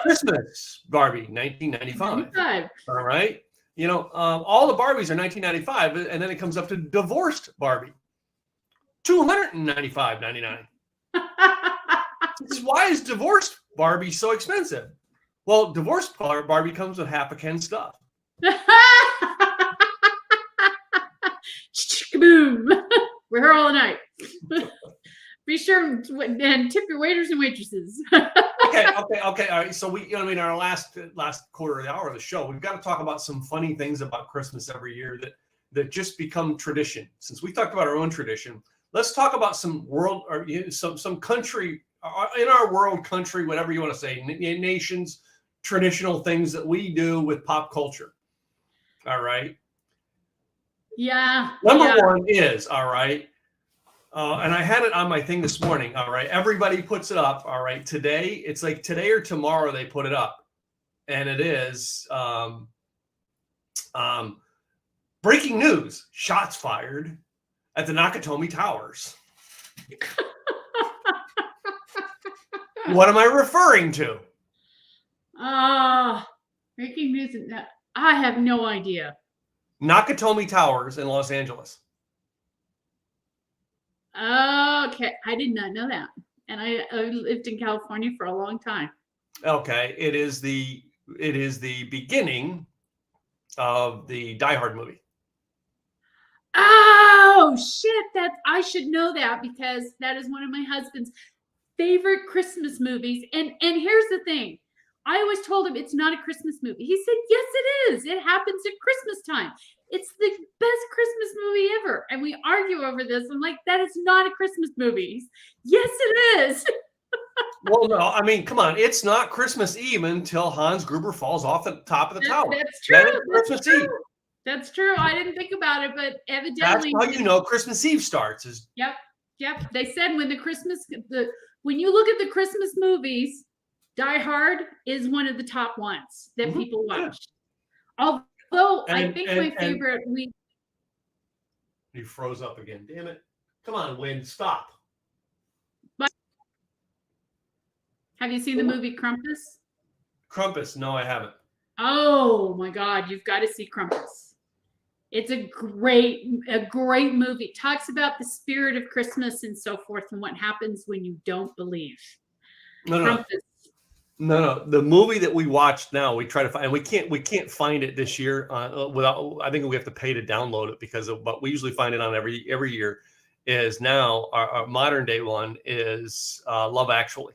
Christmas Barbie, 1995. All right, all the Barbies are 1995, and then it comes up to divorced Barbie, $295.99. Why is divorced Barbie so expensive? Well, divorced Barbie comes with half a Ken stuff. Boom! We're here all night. Be sure and tip your waiters and waitresses. Okay. All right. So our last quarter of the hour of the show, we've got to talk about some funny things about Christmas every year that just become tradition. Since we talked about our own tradition, let's talk about some world or some country in our world, country, whatever you want to say, nations, traditional things that we do with pop culture. All right. Yeah. Number one is, all right. And I had it on my thing this morning. All right. Everybody puts it up. All right. Today, it's like today or tomorrow they put it up. And it is breaking news. Shots fired at the Nakatomi Towers. What am I referring to? Breaking news. I have no idea. Nakatomi Towers in Los Angeles. Okay, I did not know that, and I lived in California for a long time. Okay, it is the beginning of the Die Hard movie. Oh shit! I should know that because that is one of my husband's favorite Christmas movies. And here's the thing. I always told him it's not a Christmas movie. He said, yes, it is. It happens at Christmas time. It's the best Christmas movie ever. And we argue over this. I'm like, that is not a Christmas movie. Yes, it is. Well, no, I mean, come on. It's not Christmas Eve until Hans Gruber falls off the top of the tower. That's true. That is Christmas Eve. That's true. I didn't think about it, but evidently. That's how you know Christmas Eve starts. Yep. They said when you look at the Christmas movies, Die Hard is one of the top ones that people watch. Yeah. Although I think my favorite You froze up again. Damn it. Come on, Wynn, stop. But have you seen the movie Krampus? Krampus? No, I haven't. Oh my God, you've got to see Krampus. It's a great movie. It talks about the spirit of Christmas and so forth and what happens when you don't believe. No. The movie that we watched now, we try to find, and we can't find it this year without. I think we have to pay to download it but we usually find it on every year. is now our modern day one is Love Actually.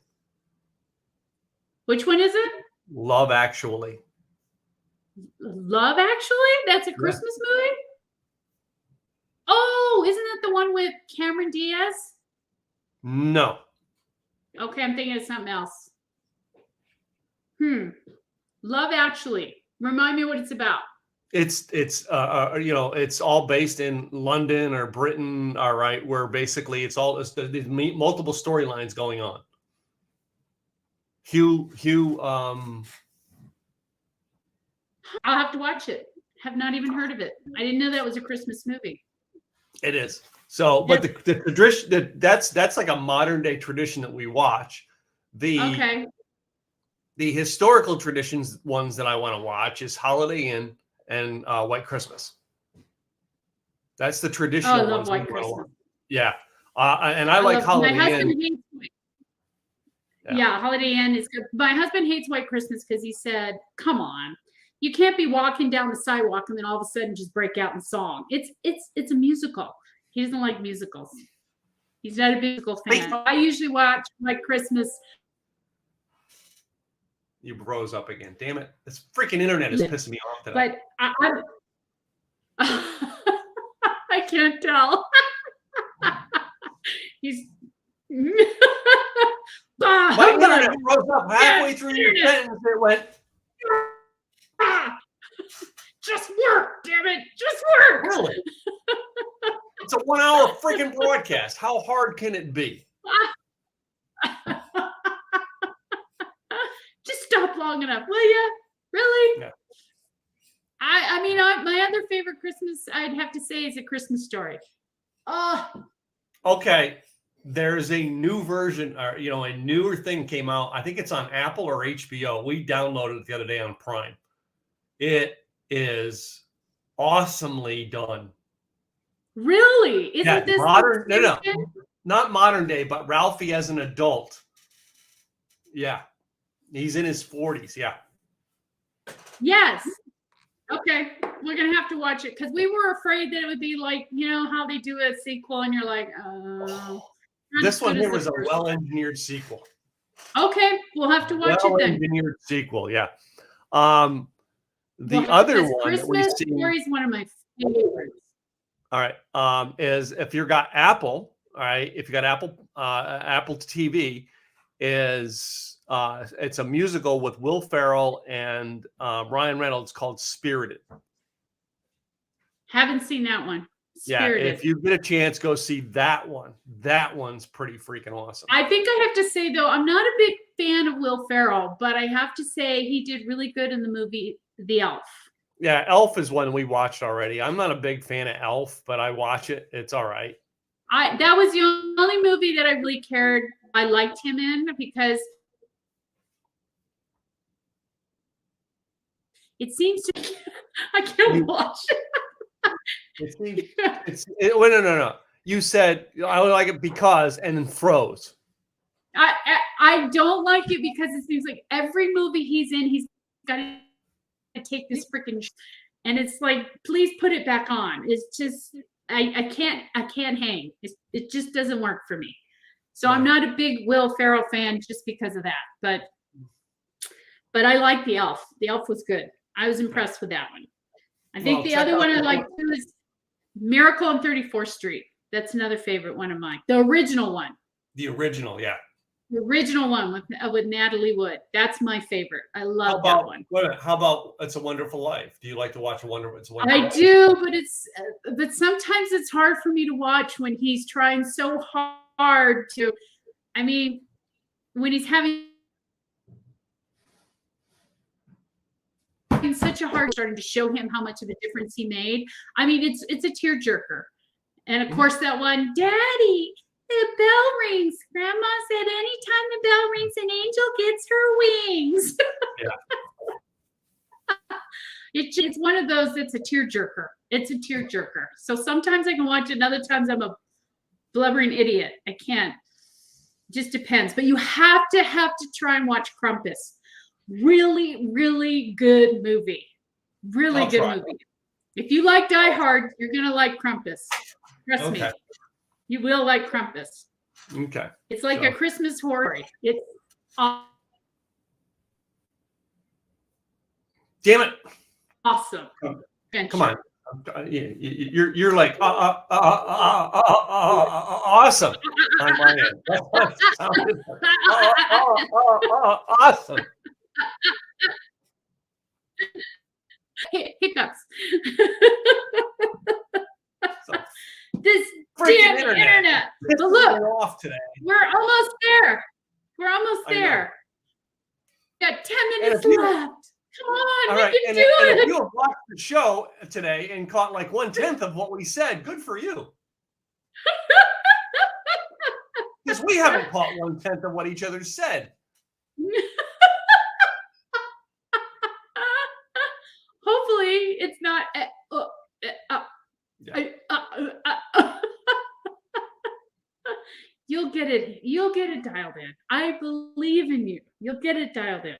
Which one is it? Love Actually. Love Actually? That's a Christmas movie? Oh, isn't that the one with Cameron Diaz? No. Okay, I'm thinking of something else. Love Actually. Remind me what it's about. It's you know, it's all based in London or Britain, all right, where basically it's there's multiple storylines going on. Hugh I'll have to watch it. Have not even heard of it. I didn't know that was a Christmas movie. It is. So, but the tradition that's like a modern day tradition that we watch. The historical traditions ones that I want to watch is Holiday Inn and White Christmas. That's the traditional I love ones. White Christmas. Yeah. And I like Holiday Inn. Yeah, Holiday Inn is good. My husband hates White Christmas because he said, come on. You can't be walking down the sidewalk and then all of a sudden just break out in song. It's a musical. He doesn't like musicals. He's not a musical fan. I usually watch White Christmas. You rose up again. Damn it. This freaking internet is pissing me off today. But I can't tell. He's my internet rose up halfway through your sentence. It went. Just work, damn it. Just work. Really? It's a 1 hour freaking broadcast. How hard can it be? Just stop long enough, will you? Really? Yeah. I mean, my other favorite Christmas, I'd have to say, is A Christmas Story. Oh. Okay. There's a new version, or a newer thing came out. I think it's on Apple or HBO. We downloaded it the other day on Prime. It is awesomely done. Really? Isn't this modern? No, not modern day, but Ralphie as an adult. Yeah, he's in his 40s. Yeah. Yes. Okay, we're gonna have to watch it because we were afraid that it would be like how they do a sequel, and you're like, oh. This one here was a well-engineered sequel. Okay, we'll have to watch it then. Well-engineered sequel, yeah. The other one Christmas Story is one of my favorites. All right, is if you've got Apple, all right, if you got Apple TV, is it's a musical with Will Ferrell and Ryan Reynolds called Spirited. Haven't seen that one. Spirited. Yeah, if you get a chance, go see that one. That one's pretty freaking awesome. I think I have to say, though, I'm not a big fan of Will Ferrell, but I have to say he did really good in the movie The Elf. Yeah, Elf is one we watched already. I'm not a big fan of Elf, but I watch it. It's all right. That was the only movie that I really cared. I liked him in because it seems to be, I can't watch it. No. You said I would like it because, and then froze. I don't like it because it seems like every movie he's in, he's got to take this freaking, and it's like, please put it back on. It's just I can't hang. It just doesn't work for me. So I'm not a big Will Ferrell fan just because of that. But I like The Elf. The Elf was good. I was impressed with that one. I think the other one I like too is Miracle on 34th Street. That's another favorite one of mine. The original one. The original, yeah. The original one with Natalie Wood. That's my favorite. I love that one. Wait a minute. How about It's a Wonderful Life? Do you like to watch It's a Wonderful Life? I do, but sometimes it's hard for me to watch when he's trying so hard to. I mean, when he's having such a hard starting to show him how much of a difference he made. I mean, it's a tearjerker. And of course that one, Daddy, the bell rings. Grandma said anytime the bell rings, an angel gets her wings. Yeah. It's one of those that's a tearjerker. It's a tearjerker. So sometimes I can watch it, and other times I'm a blubbering idiot. I can't. Just depends. But you have to try and watch Krampus. Really, really good movie. Really good movie. If you like Die Hard, you're gonna like Krampus. Trust me. You will like Krampus. Okay. It's like a Christmas horror. It's damn it. Awesome. Come on. You're like awesome on my end. Awesome. Hiccups. So, this damn internet. But look, off today. We're almost there. We're almost there. We got 10 minutes left. Come on, we can do it. And if you have watched the show today and caught like 1/10 of what we said, good for you. Because we haven't caught 1/10 of what each other said. Hopefully, it's not. You'll get it. You'll get it dialed in. I believe in you. You'll get it dialed in.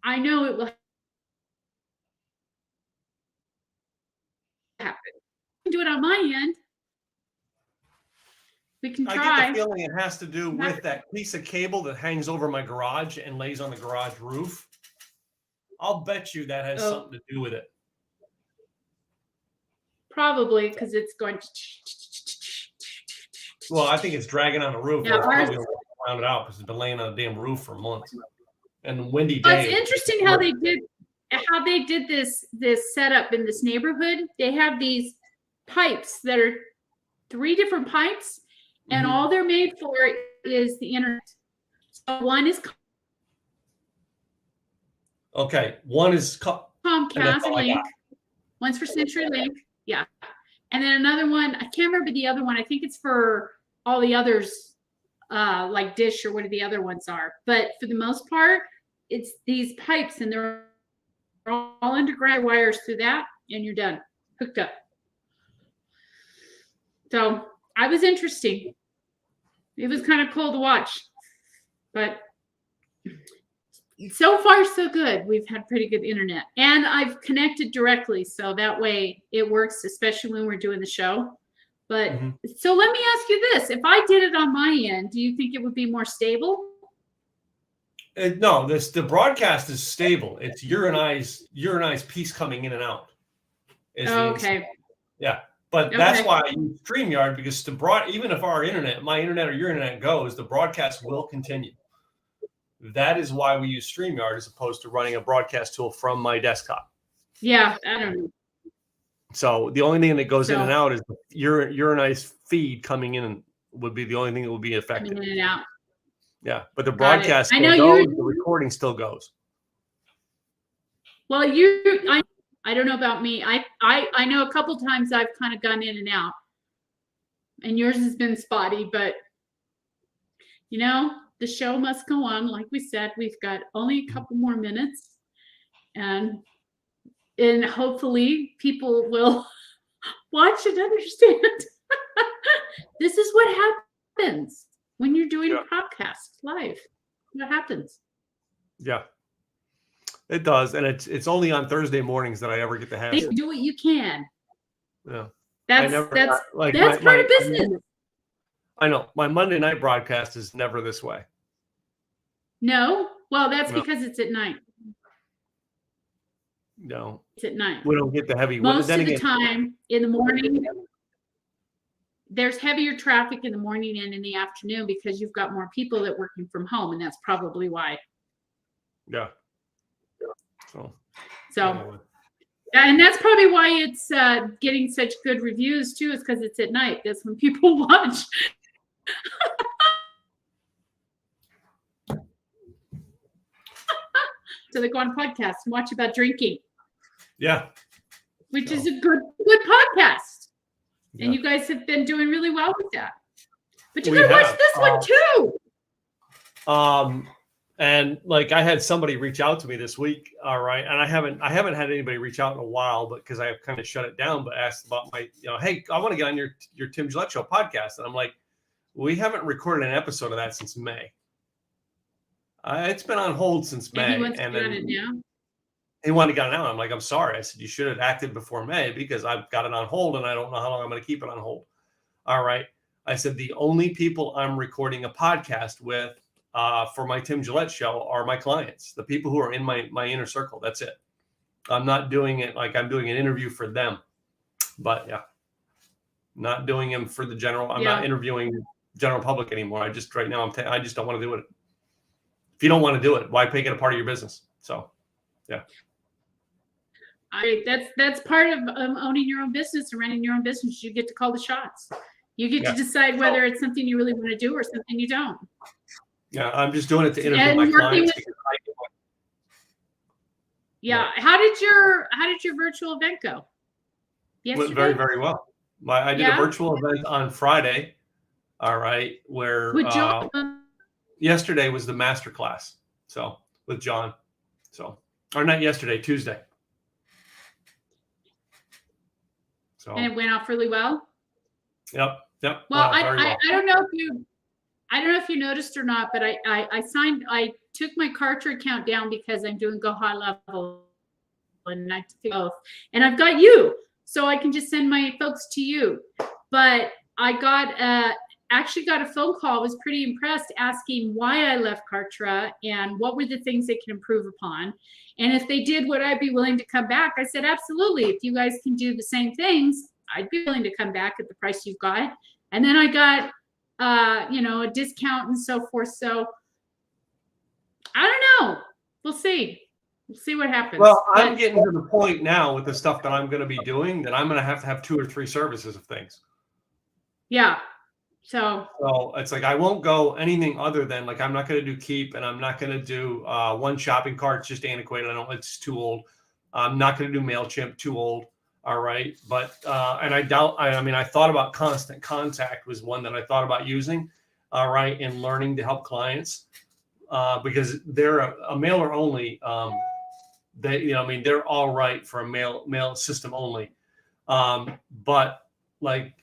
I know it will happen. I can do it on my end. We can try. I get the feeling it has to do with that piece of cable that hangs over my garage and lays on the garage roof. I'll bet you that has something to do with it. Probably because it's going to. Well, I think it's dragging on the roof. Yeah, probably round it out because it's been laying on a damn roof for months. And windy day. It's interesting how they did this setup in this neighborhood. They have these pipes that are 3 different pipes, and all they're made for is the internet. So one is one is Comcast Link. One's for CenturyLink. Yeah. And then another one, I can't remember the other one. I think it's for all the others, like Dish or what the other ones are. But for the most part, it's these pipes, and they're all underground wires through that, and you're done, hooked up. So I was interesting. It was kind of cool to watch, but so far so good. We've had pretty good internet, and I've connected directly, so that way it works, especially when we're doing the show. But so let me ask you this: if I did it on my end, do you think it would be more stable? No, the broadcast is stable. It's your and I's piece coming in and out. Okay. Yeah, but that's why I use StreamYard, because even if my internet or your internet goes, the broadcast will continue. That is why we use StreamYard as opposed to running a broadcast tool from my desktop. Yeah, I don't know. So the only thing that goes in and out is your and I's feed coming in would be the only thing that would be affected. In and out. Yeah, but the broadcast still goes, the recording still goes. Well, I don't know about me. I know a couple times I've kind of gone in and out, and yours has been spotty, but the show must go on. Like we said, we've got only a couple more minutes, and hopefully people will watch and understand. This is what happens when you're doing a podcast live. What happens? Yeah, it does, and it's only on Thursday mornings that I ever get to have it. Do what you can. Yeah, that's part of business. I know my Monday night broadcast is never this way. No, well, that's because it's at night. No, it's at night. We don't get the heavy. Most of the time in the morning, there's heavier traffic in the morning and in the afternoon because you've got more people that are working from home, and that's probably why. Yeah. So, and that's probably why it's getting such good reviews too, is because it's at night. That's when people watch. So they go on podcast and watch about drinking. Yeah. Which is a good podcast. Yeah. And you guys have been doing really well with that. But you gotta watch this one too. And like I had somebody reach out to me this week, all right, and I haven't had anybody reach out in a while, but because I have kind of shut it down, but asked about my, hey, I want to get on your Tim Gillette Show podcast, and I'm like, we haven't recorded an episode of that since May. It's been on hold since May, and then he wanted to get it now. I'm like, I'm sorry. I said you should have acted before May because I've got it on hold, and I don't know how long I'm going to keep it on hold. All right. I said, the only people I'm recording a podcast with for my Tim Gillette show are my clients, the people who are in my inner circle. That's it. I'm not doing it like I'm doing an interview for them. But yeah, not doing them for the general. I'm not interviewing general public anymore. I just right now I just don't want to do it. If you don't want to do it, why make it a part of your business? So, yeah. That's part of owning your own business and running your own business. You get to call the shots. You get to decide whether it's something you really want to do or something you don't. Yeah, I'm just doing it to interview my clients. How did your virtual event go? Yesterday? Went very, very well. I did a virtual event on Friday. All right, where yesterday was the master class. So with John. So, or not yesterday, Tuesday. So, and it went off really well. Yep. Well, I don't know if you noticed or not, but I took my Kartra account down because I'm doing Go High Level, and I took both, and I've got you, so I can just send my folks to you. But I actually got a phone call. I was pretty impressed, asking why I left Kartra and what were the things they could improve upon. And if they did, would I be willing to come back? I said, absolutely. If you guys can do the same things, I'd be willing to come back at the price you've got. And then I got, a discount and so forth. So I don't know. We'll see. We'll see what happens. Well, I'm getting to the point now with the stuff that I'm going to be doing that I'm going to have 2 or 3 services of things. Yeah. So it's like I won't go anything other than like I'm not going to do Keep, and I'm not going to do one shopping cart. It's just antiquated. I don't. It's too old. I'm not going to do MailChimp. Too old. All right. But and I doubt. I thought about Constant Contact was one that I thought about using. All right, and learning to help clients because they're a mailer only. They're all right for a mail system only. But like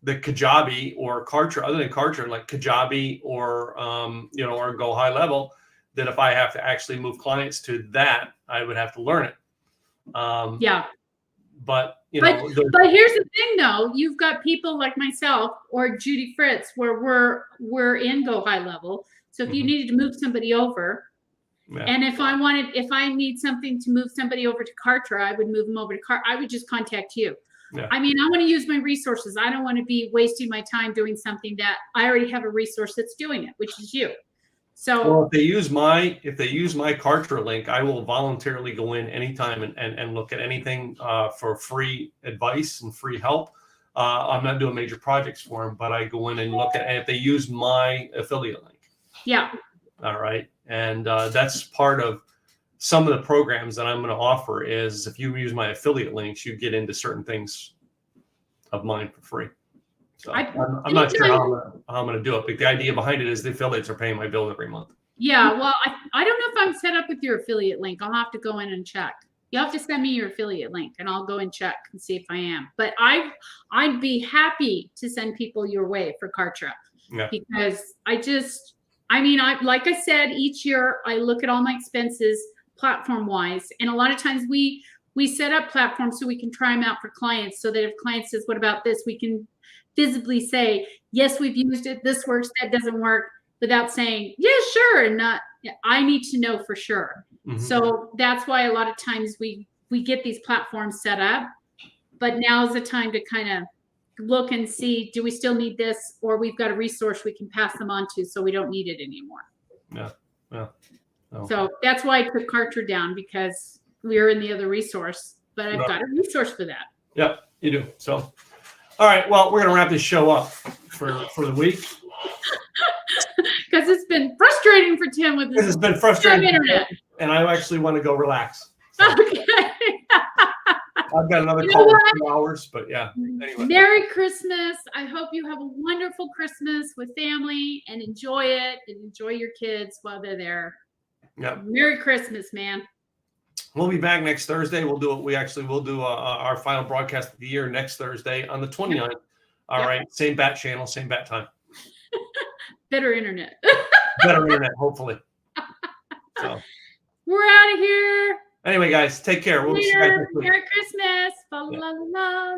the Kajabi or Kartra, other than Kartra, like Kajabi or or Go High Level, that if I have to actually move clients to that, I would have to learn it. But but here's the thing, though. You've got people like myself or Judy Fritz, where we're in Go High Level. So if you needed to move somebody over, and if I need something to move somebody over to Kartra, I would move them over to Kartra. I would just contact you. Yeah. I want to use my resources. I don't want to be wasting my time doing something that I already have a resource that's doing it, which is you. So if they use my Kartra link, I will voluntarily go in anytime and look at anything for free advice and free help. I'm not doing major projects for them, but I go in and look at, and if they use my affiliate link. Yeah. All right. And that's part of some of the programs that I'm going to offer is if you use my affiliate links, you get into certain things of mine for free. So I'm not sure how I'm going to do it, but the idea behind it is the affiliates are paying my bill every month. Yeah. Well, I don't know if I'm set up with your affiliate link. I'll have to go in and check. You have to send me your affiliate link and I'll go and check and see if I am. But I'd be happy to send people your way for Kartra because like I said, each year I look at all my expenses platform wise. And a lot of times we set up platforms so we can try them out for clients so that if client says, what about this? We can visibly say, yes, we've used it. This works. That doesn't work without saying, yeah, sure. And I need to know for sure. Mm-hmm. So that's why a lot of times we get these platforms set up, but now's the time to kind of look and see, do we still need this? Or we've got a resource we can pass them on to so we don't need it anymore. Yeah. Okay. So that's why I put Kartra down because we are in the other resource, but I've got a resource for that. Yeah, you do. So, all right. Well, we're going to wrap this show up for the week. Because it's been frustrating for Tim with this. It's been frustrating. Internet. And I actually want to go relax. So. Okay. I've got another call in 2 hours, but yeah. Anyway. Merry Christmas. I hope you have a wonderful Christmas with family and enjoy it and enjoy your kids while they're there. Yeah. Merry Christmas, man. We'll be back next Thursday. We'll do our final broadcast of the year next Thursday on the 29th. All right. Same bat channel, same bat time. Better internet. Better internet, hopefully. So we're out of here. Anyway, guys, take care. We'll see you guys next week. Merry Christmas. La, la, la, la.